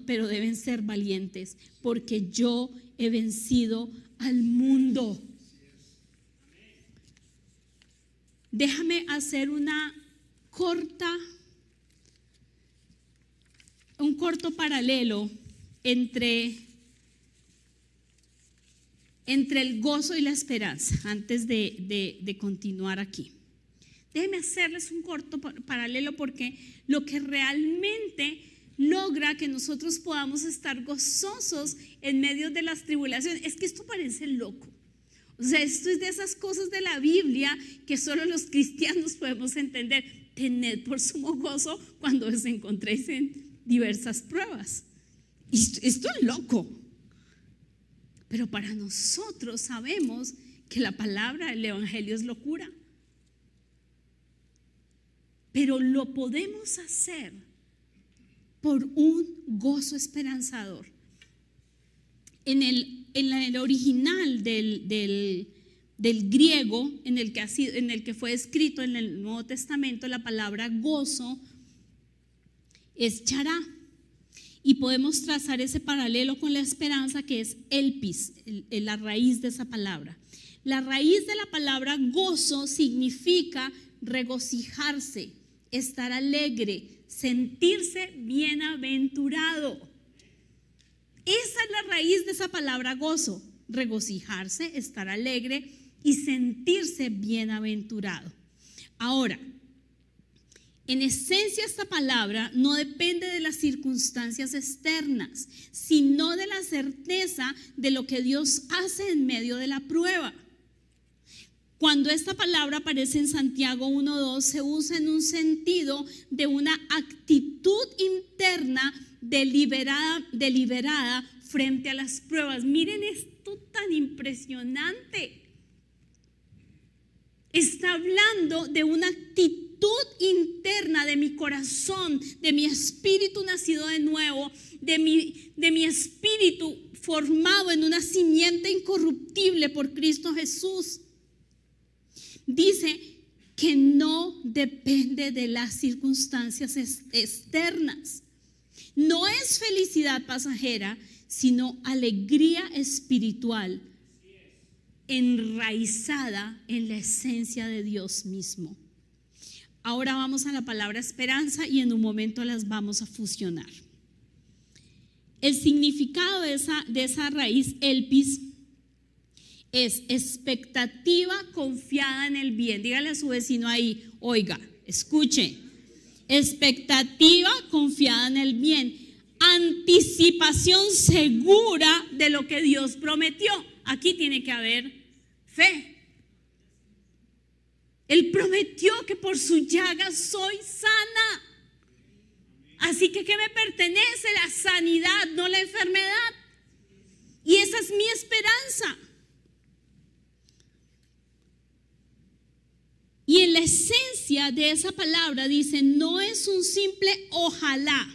pero deben ser valientes, porque yo he vencido al mundo. Déjame hacer un corto paralelo entre el gozo y la esperanza antes de continuar aquí. Déjenme hacerles un corto paralelo, porque lo que realmente logra que nosotros podamos estar gozosos en medio de las tribulaciones es que esto parece loco. O sea, esto es de esas cosas de la Biblia que solo los cristianos podemos entender. Tened por sumo gozo cuando os encontréis en diversas pruebas. Y esto es loco. Pero para nosotros sabemos que la palabra del Evangelio es locura. Pero lo podemos hacer por un gozo esperanzador. En el original del griego en el que fue escrito en el Nuevo Testamento, la palabra gozo es chará, y podemos trazar ese paralelo con la esperanza, que es elpis, la raíz de esa palabra. La raíz de la palabra gozo significa regocijarse, estar alegre, sentirse bienaventurado. Esa es la raíz de esa palabra gozo: regocijarse, estar alegre y sentirse bienaventurado. Ahora, En esencia, esta palabra no depende de las circunstancias externas, sino de la certeza de lo que Dios hace en medio de la prueba. Cuando esta palabra aparece en Santiago 1:2, se usa en un sentido de una actitud interna deliberada frente a las pruebas. Miren esto tan impresionante. Está hablando de una actitud interna de mi corazón, de mi espíritu nacido de nuevo, de mi espíritu formado en una simiente incorruptible por Cristo Jesús. Dice que no depende de las circunstancias externas. No es felicidad pasajera, sino alegría espiritual enraizada en la esencia de Dios mismo. Ahora vamos a la palabra esperanza y en un momento las vamos a fusionar. El significado de esa raíz elpis es expectativa confiada en el bien. Dígale a su vecino ahí, oiga, escuche. Expectativa confiada en el bien. Anticipación segura de lo que Dios prometió. Aquí tiene que haber fe. Él prometió que por su llaga soy sana. Así que ¿qué me pertenece? La sanidad, no la enfermedad. Y esa es mi esperanza. Y en la esencia de esa palabra dice, no es un simple ojalá,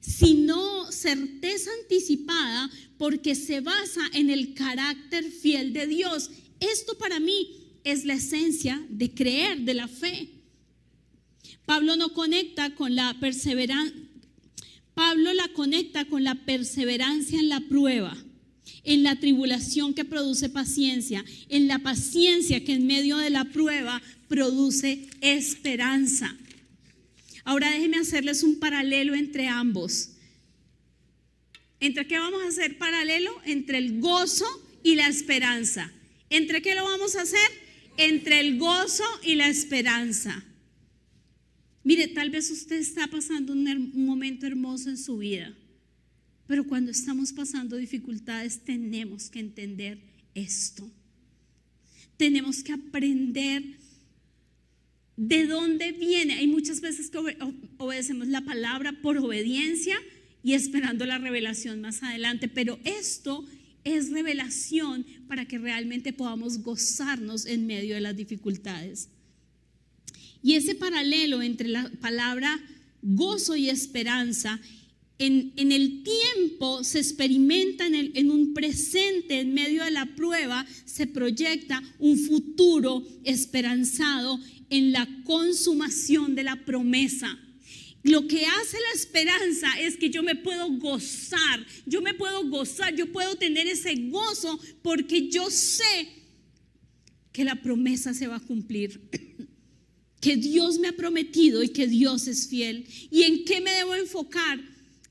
sino certeza anticipada porque se basa en el carácter fiel de Dios. Esto para mí es la esencia de creer, de la fe. Pablo no conecta con la perseverancia. Pablo la conecta con la perseverancia en la prueba, en la tribulación que produce paciencia, en la paciencia que en medio de la prueba produce esperanza. Ahora déjenme hacerles un paralelo entre ambos. ¿Entre qué vamos a hacer paralelo? Entre el gozo y la esperanza. ¿Entre qué lo vamos a hacer? Entre el gozo y la esperanza. Mire, tal vez usted está pasando un momento hermoso en su vida, pero cuando estamos pasando dificultades tenemos que entender esto. Tenemos que aprender de dónde viene. Hay muchas veces que obedecemos la palabra por obediencia y esperando la revelación más adelante, pero esto es revelación para que realmente podamos gozarnos en medio de las dificultades. Y ese paralelo entre la palabra gozo y esperanza en el tiempo se experimenta en un presente, en medio de la prueba se proyecta un futuro esperanzado en la consumación de la promesa. Lo que hace la esperanza es que yo me puedo gozar, yo puedo tener ese gozo porque yo sé que la promesa se va a cumplir, que Dios me ha prometido y que Dios es fiel. ¿Y en qué me debo enfocar?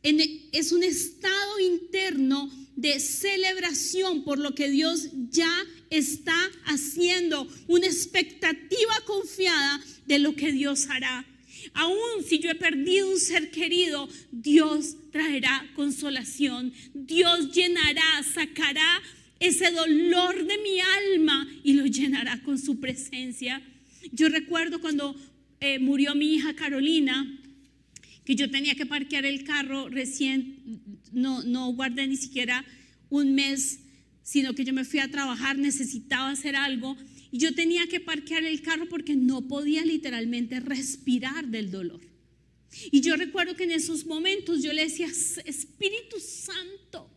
Es un estado interno de celebración por lo que Dios ya está haciendo, una expectativa confiada de lo que Dios hará. Aún si yo he perdido un ser querido, Dios traerá consolación, Dios llenará, sacará ese dolor de mi alma y lo llenará con su presencia. Yo recuerdo cuando murió mi hija Carolina, que yo tenía que parquear el carro recién, no guardé ni siquiera un mes, sino que yo me fui a trabajar, necesitaba hacer algo y yo tenía que parquear el carro porque no podía literalmente respirar del dolor. Y yo recuerdo que en esos momentos yo le decía, Espíritu Santo,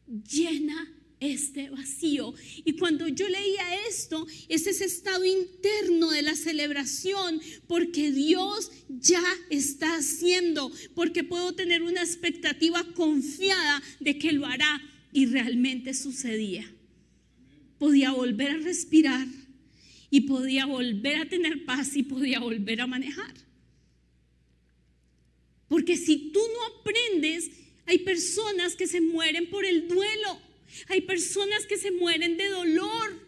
llena este vacío. Y cuando yo leía esto, es ese estado interno de la celebración, porque Dios ya está haciendo, porque puedo tener una expectativa confiada de que lo hará, y realmente sucedía. Podía volver a respirar y podía volver a tener paz y podía volver a manejar. Porque si tú no aprendes, hay personas que se mueren por el duelo. Hay personas que se mueren de dolor.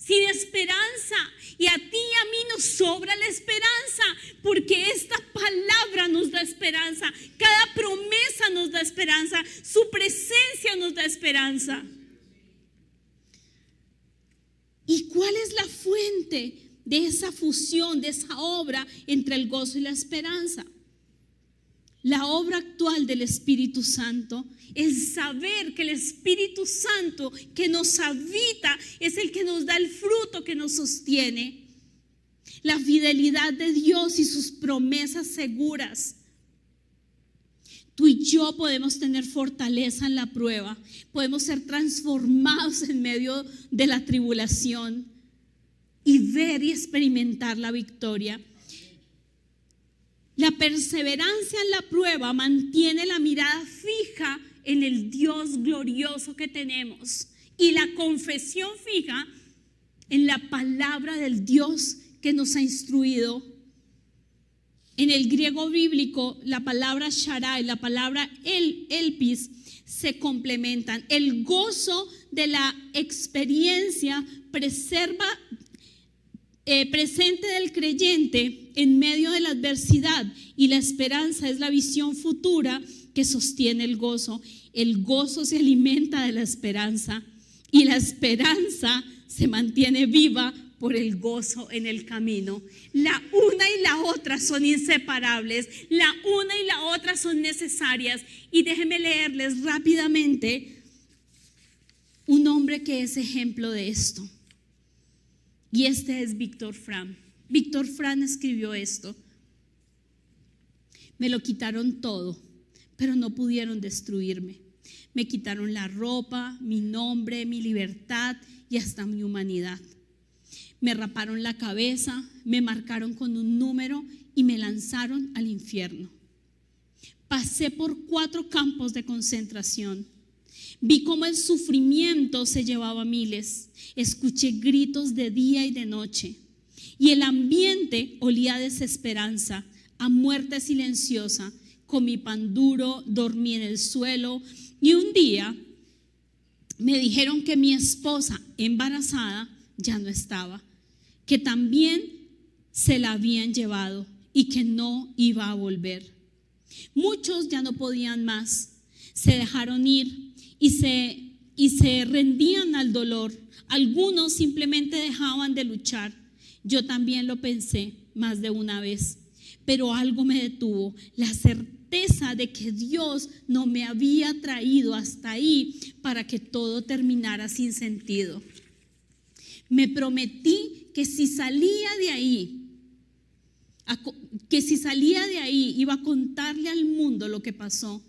sin esperanza. Y a ti y a mí nos sobra la esperanza, porque esta palabra nos da esperanza. Cada promesa nos da esperanza. Su presencia nos da esperanza. ¿Y cuál es la fuente de esa fusión, de esa obra entre el gozo y la esperanza? La obra actual del Espíritu Santo, el saber que el Espíritu Santo que nos habita es el que nos da el fruto que nos sostiene. La fidelidad de Dios y sus promesas seguras. Tú y yo podemos tener fortaleza en la prueba, podemos ser transformados en medio de la tribulación y ver y experimentar la victoria. La perseverancia en la prueba mantiene la mirada fija en el Dios glorioso que tenemos y la confesión fija en la palabra del Dios que nos ha instruido. En el griego bíblico, la palabra shara y la palabra elpis se complementan. El gozo de la experiencia presente del creyente en medio de la adversidad, y la esperanza es la visión futura que sostiene el gozo. El gozo se alimenta de la esperanza y la esperanza se mantiene viva por el gozo en el camino. La una y la otra son inseparables, la una y la otra son necesarias. Y déjenme leerles rápidamente un hombre que es ejemplo de esto. Y este es Víctor Frank. Víctor Frank escribió esto: me lo quitaron todo, pero no pudieron destruirme. Me quitaron la ropa, mi nombre, mi libertad y hasta mi humanidad. Me raparon la cabeza, me marcaron con un número y me lanzaron al infierno. Pasé por 4 campos de concentración. Vi cómo el sufrimiento se llevaba a miles. Escuché gritos de día y de noche. Y el ambiente olía a desesperanza, a muerte silenciosa. Comí pan duro, dormí en el suelo. Y un día me dijeron que mi esposa embarazada ya no estaba, que también se la habían llevado y que no iba a volver. Muchos ya no podían más, se dejaron ir y se rendían al dolor. Algunos simplemente dejaban de luchar. Yo también lo pensé más de una vez, pero algo me detuvo: la certeza de que Dios no me había traído hasta ahí para que todo terminara sin sentido. Me prometí que si salía de ahí iba a contarle al mundo lo que pasó,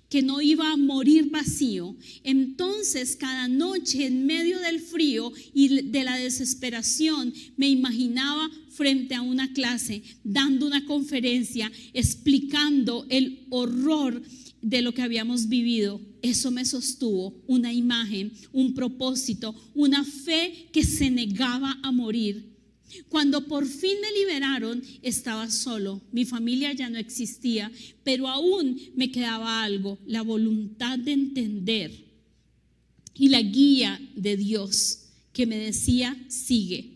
que no iba a morir vacío. Entonces, cada noche en medio del frío y de la desesperación, me imaginaba frente a una clase, dando una conferencia, explicando el horror de lo que habíamos vivido. Eso me sostuvo: una imagen, un propósito, una fe que se negaba a morir. Cuando por fin me liberaron, estaba solo. Mi familia ya no existía, pero aún me quedaba algo: la voluntad de entender y la guía de Dios que me decía: sigue.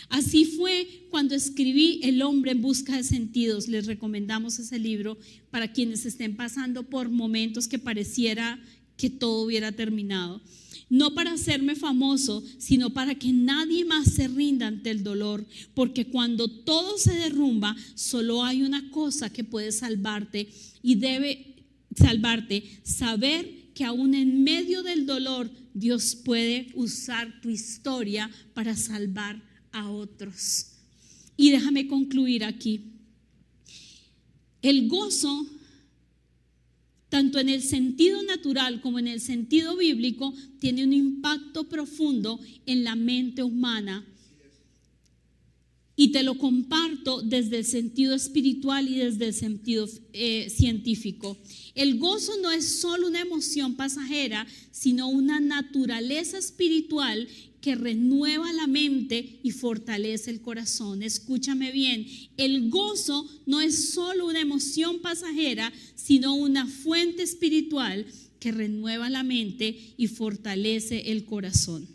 Así fue cuando escribí El hombre en busca de sentidos. Les recomendamos ese libro para quienes estén pasando por momentos que pareciera que todo hubiera terminado. No para hacerme famoso, sino para que nadie más se rinda ante el dolor, porque cuando todo se derrumba, solo hay una cosa que puede salvarte y debe salvarte: saber que aún en medio del dolor Dios puede usar tu historia para salvar a otros. Y déjame concluir aquí. El gozo, tanto en el sentido natural como en el sentido bíblico, tiene un impacto profundo en la mente humana. Y te lo comparto desde el sentido espiritual y desde el sentido científico. El gozo no es solo una emoción pasajera, sino una naturaleza espiritual que renueva la mente y fortalece el corazón. Escúchame bien: el gozo no es solo una emoción pasajera, sino una fuente espiritual que renueva la mente y fortalece el corazón.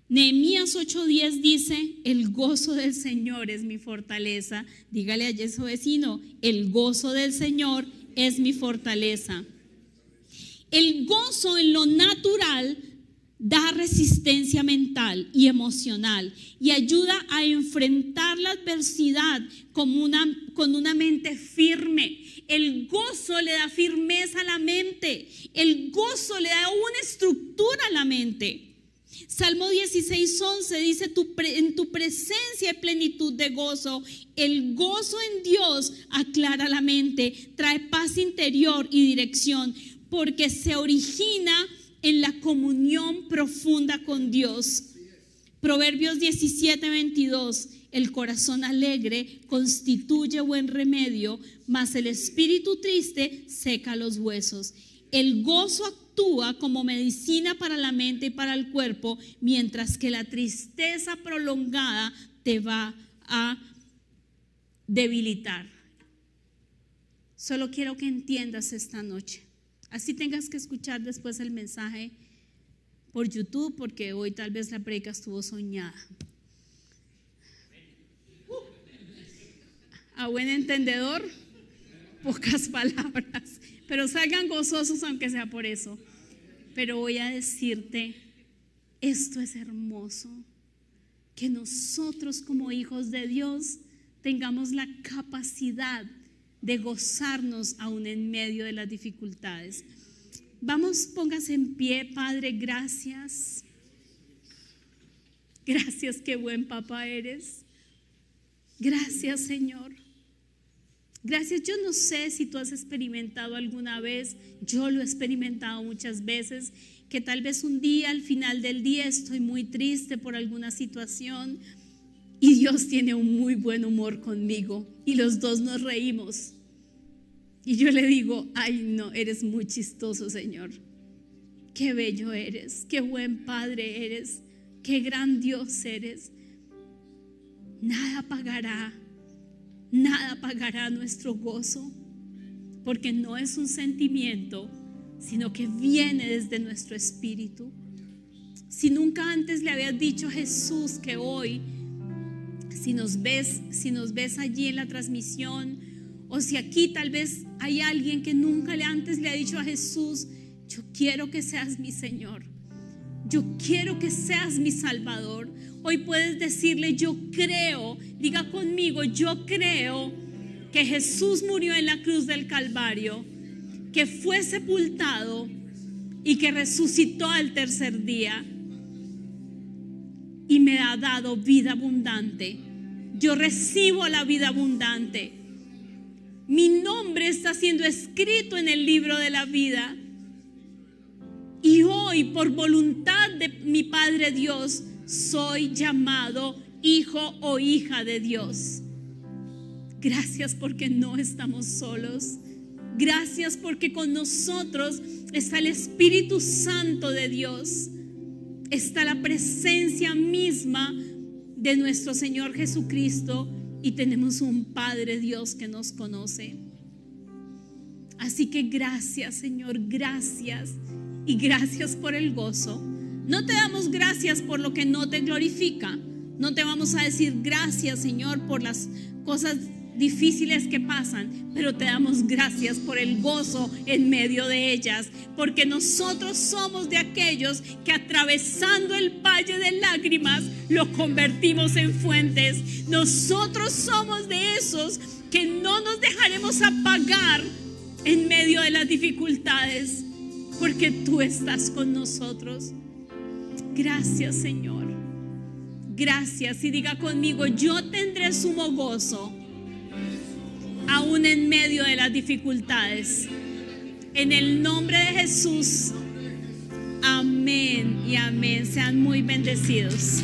Nehemías 8:10 dice: el gozo del Señor es mi fortaleza. Dígale a su vecino: el gozo del Señor es mi fortaleza. El gozo en lo natural da resistencia mental y emocional y ayuda a enfrentar la adversidad con una mente firme. El gozo le da firmeza a la mente. El gozo le da una estructura a la mente. Salmo 16:11 dice: en tu presencia hay plenitud de gozo. El gozo en Dios aclara la mente, trae paz interior y dirección, porque se origina en la comunión profunda con Dios. Proverbios 17:22: el corazón alegre constituye buen remedio, mas el espíritu triste seca los huesos. El gozo actúa como medicina para la mente y para el cuerpo, mientras que la tristeza prolongada te va a debilitar. Solo quiero que entiendas esta noche, así tengas que escuchar después el mensaje por YouTube, porque hoy tal vez la predica estuvo soñada. A buen entendedor, pocas palabras, pero salgan gozosos aunque sea por eso. Pero voy a decirte, esto es hermoso, que nosotros como hijos de Dios tengamos la capacidad de gozarnos aún en medio de las dificultades. Vamos, póngase en pie. Padre, gracias. Gracias, qué buen papá eres. Gracias, Señor. Gracias. Yo no sé si tú has experimentado alguna vez, yo lo he experimentado muchas veces, que tal vez un día, al final del día, estoy muy triste por alguna situación y Dios tiene un muy buen humor conmigo y los dos nos reímos. Y yo le digo: ay no, eres muy chistoso, Señor. Qué bello eres, qué buen Padre eres, qué gran Dios eres. Nada apagará nuestro gozo, porque no es un sentimiento, sino que viene desde nuestro espíritu. Si nunca antes le habías dicho a Jesús que hoy, si nos ves allí en la transmisión, o si aquí tal vez hay alguien que nunca antes le ha dicho a Jesús: yo quiero que seas mi Señor, yo quiero que seas mi Salvador. Hoy puedes decirle: yo creo, diga conmigo: yo creo que Jesús murió en la cruz del Calvario, que fue sepultado y que resucitó al tercer día y me ha dado vida abundante. Yo recibo la vida abundante. Mi nombre está siendo escrito en el libro de la vida. Y hoy, por voluntad de mi Padre Dios, soy llamado hijo o hija de Dios. Gracias porque no estamos solos. Gracias porque con nosotros está el Espíritu Santo de Dios. Está la presencia misma de nuestro Señor Jesucristo. Y tenemos un Padre Dios que nos conoce. Así que gracias, Señor, gracias. Y gracias por el gozo. No te damos gracias por lo que no te glorifica. No te vamos a decir gracias, Señor, por las cosas difíciles que pasan, pero te damos gracias por el gozo en medio de ellas, porque nosotros somos de aquellos que, atravesando el valle de lágrimas, lo convertimos en fuentes. Nosotros somos de esos que no nos dejaremos apagar en medio de las dificultades, porque tú estás con nosotros. Gracias, Señor. Gracias. Y diga conmigo: yo tendré sumo gozo aún en medio de las dificultades. En el nombre de Jesús. Amén y amén. Sean muy bendecidos.